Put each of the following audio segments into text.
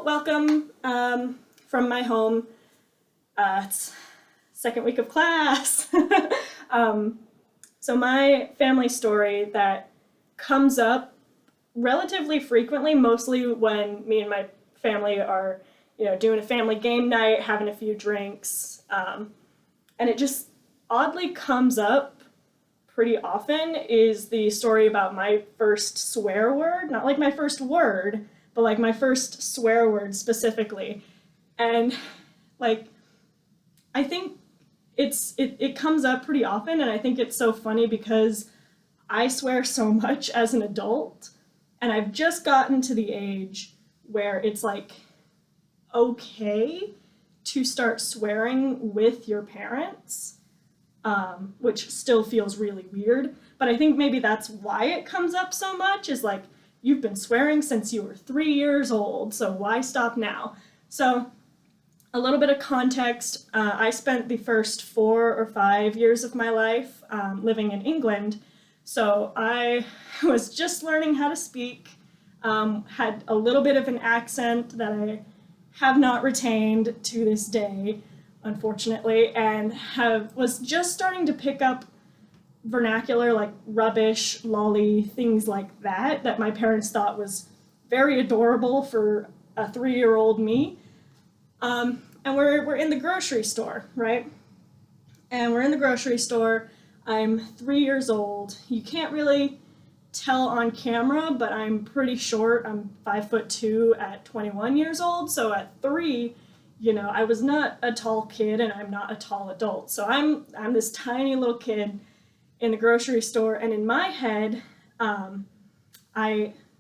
welcome from my home. It's second week of class. So my family story that comes up relatively frequently, mostly when me and my family are, doing a family game night, having a few drinks, and it just oddly comes up pretty often, is the story about my first swear word, not like my first word, but like my first swear word specifically. And like, I think it comes up pretty often, and I think it's so funny because I swear so much as an adult, and I've just gotten to the age where it's like okay to start swearing with your parents, which still feels really weird. But I think maybe that's why it comes up so much, is like, you've been swearing since you were 3 years old, so why stop now? So a little bit of context, I spent the first 4 or 5 years of my life living in England, so I was just learning how to speak, had a little bit of an accent that I have not retained to this day, unfortunately, and was just starting to pick up vernacular like rubbish, lolly, things like that my parents thought was very adorable for a 3-year-old me. And we're in the grocery store, right? And we're in the grocery store. I'm 3 years old. You can't really tell on camera, but I'm pretty short. I'm 5'2" at 21 years old. So at 3, I was not a tall kid, and I'm not a tall adult. So I'm this tiny little kid in the grocery store, and in my head,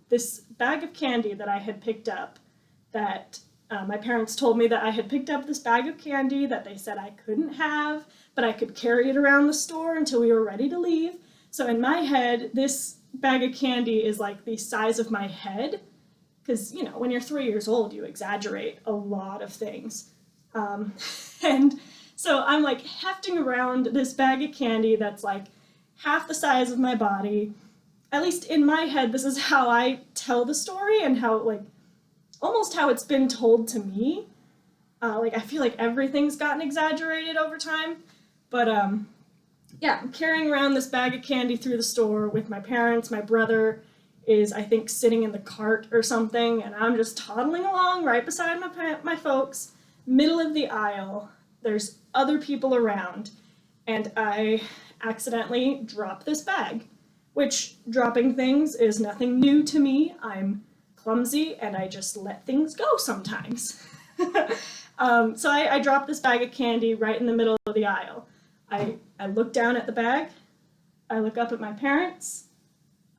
this bag of candy that I had picked up, that my parents told me that I had picked up this bag of candy that they said I couldn't have, but I could carry it around the store until we were ready to leave. So in my head, this bag of candy is like the size of my head, because, when you're 3 years old, you exaggerate a lot of things. And so I'm like hefting around this bag of candy that's like half the size of my body. At least in my head, this is how I tell the story, and how, like, almost how it's been told to me. I feel like everything's gotten exaggerated over time. But yeah, I'm carrying around this bag of candy through the store with my parents. My brother is, I think, sitting in the cart or something, and I'm just toddling along right beside my folks, middle of the aisle. There's other people around, and I accidentally drop this bag, which dropping things is nothing new to me. I'm clumsy, and I just let things go sometimes. So I drop this bag of candy right in the middle of the aisle. I look down at the bag, I look up at my parents,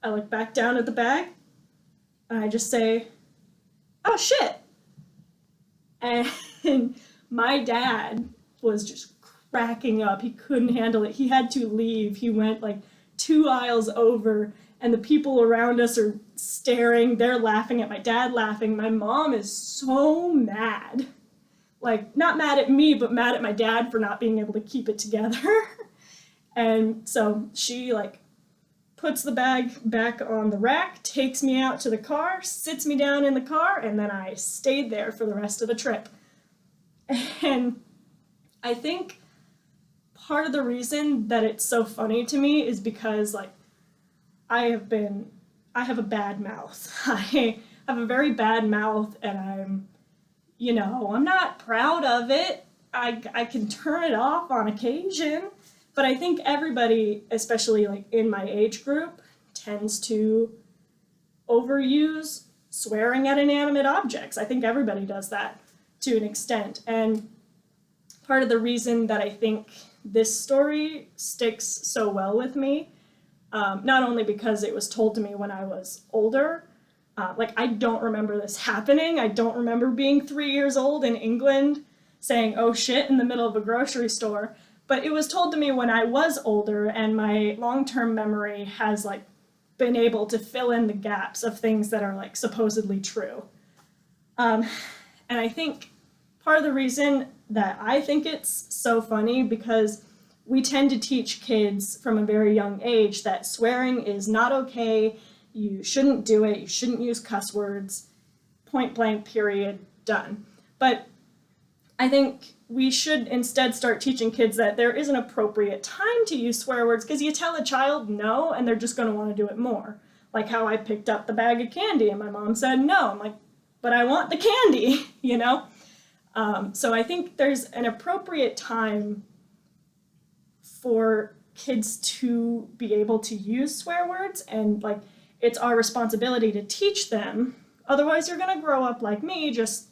I look back down at the bag, and I just say, "Oh shit." And my dad was just cracking up. He couldn't handle it. He had to leave. He went like 2 aisles over, and the people around us are staring. They're laughing at my dad, laughing. My mom is so mad. Like, not mad at me, but mad at my dad for not being able to keep it together. And so she, like, puts the bag back on the rack, takes me out to the car, sits me down in the car, and then I stayed there for the rest of the trip. And I think part of the reason that it's so funny to me is because, like, I have a bad mouth. I have a very bad mouth, and I'm not proud of it. I can turn it off on occasion, but I think everybody, especially like in my age group, tends to overuse swearing at inanimate objects. I think everybody does that to an extent. And part of the reason that I think this story sticks so well with me, not only because it was told to me when I was older, I don't remember this happening. I don't remember being 3 years old in England saying, "Oh shit," in the middle of a grocery store. But it was told to me when I was older, and my long-term memory has, like, been able to fill in the gaps of things that are, like, supposedly true. And I think part of the reason that I think it's so funny, because we tend to teach kids from a very young age that swearing is not okay, you shouldn't do it, you shouldn't use cuss words, point blank, period. done. But I think we should instead start teaching kids that there is an appropriate time to use swear words, because you tell a child no and they're just going to want to do it more. Like how I picked up the bag of candy and my mom said no. I'm like, but I want the candy, you know? So I think there's an appropriate time for kids to be able to use swear words, and like it's our responsibility to teach them. Otherwise you're going to grow up like me, just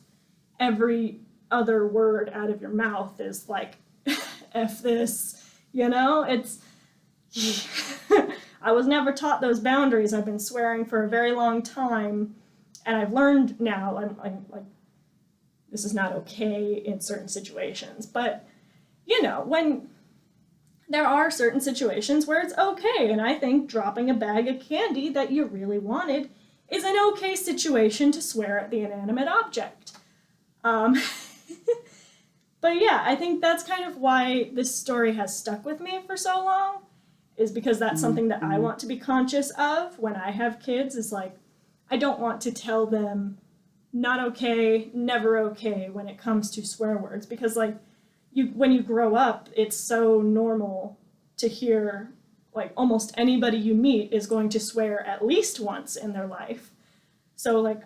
every other word out of your mouth is like F this, you know? It's I was never taught those boundaries. I've been swearing for a very long time, and I've learned now I'm like this is not okay in certain situations. But you know, when there are certain situations where it's okay, and I think dropping a bag of candy that you really wanted is an okay situation to swear at the inanimate object. But yeah, I think that's kind of why this story has stuck with me for so long, is because that's something that I want to be conscious of when I have kids, is like, I don't want to tell them not okay, never okay when it comes to swear words, because like when you grow up, it's so normal to hear like almost anybody you meet is going to swear at least once in their life. So like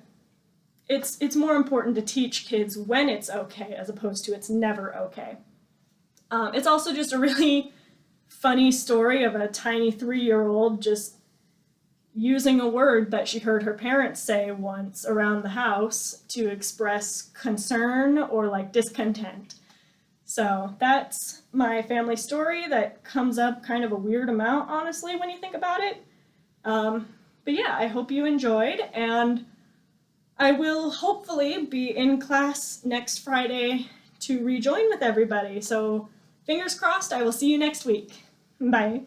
it's more important to teach kids when it's okay as opposed to it's never okay. It's also just a really funny story of a tiny 3-year-old just using a word that she heard her parents say once around the house to express concern or like discontent. So that's my family story that comes up kind of a weird amount, honestly, when you think about it. But yeah, I hope you enjoyed, and I will hopefully be in class next Friday to rejoin with everybody. So fingers crossed, I will see you next week. Bye.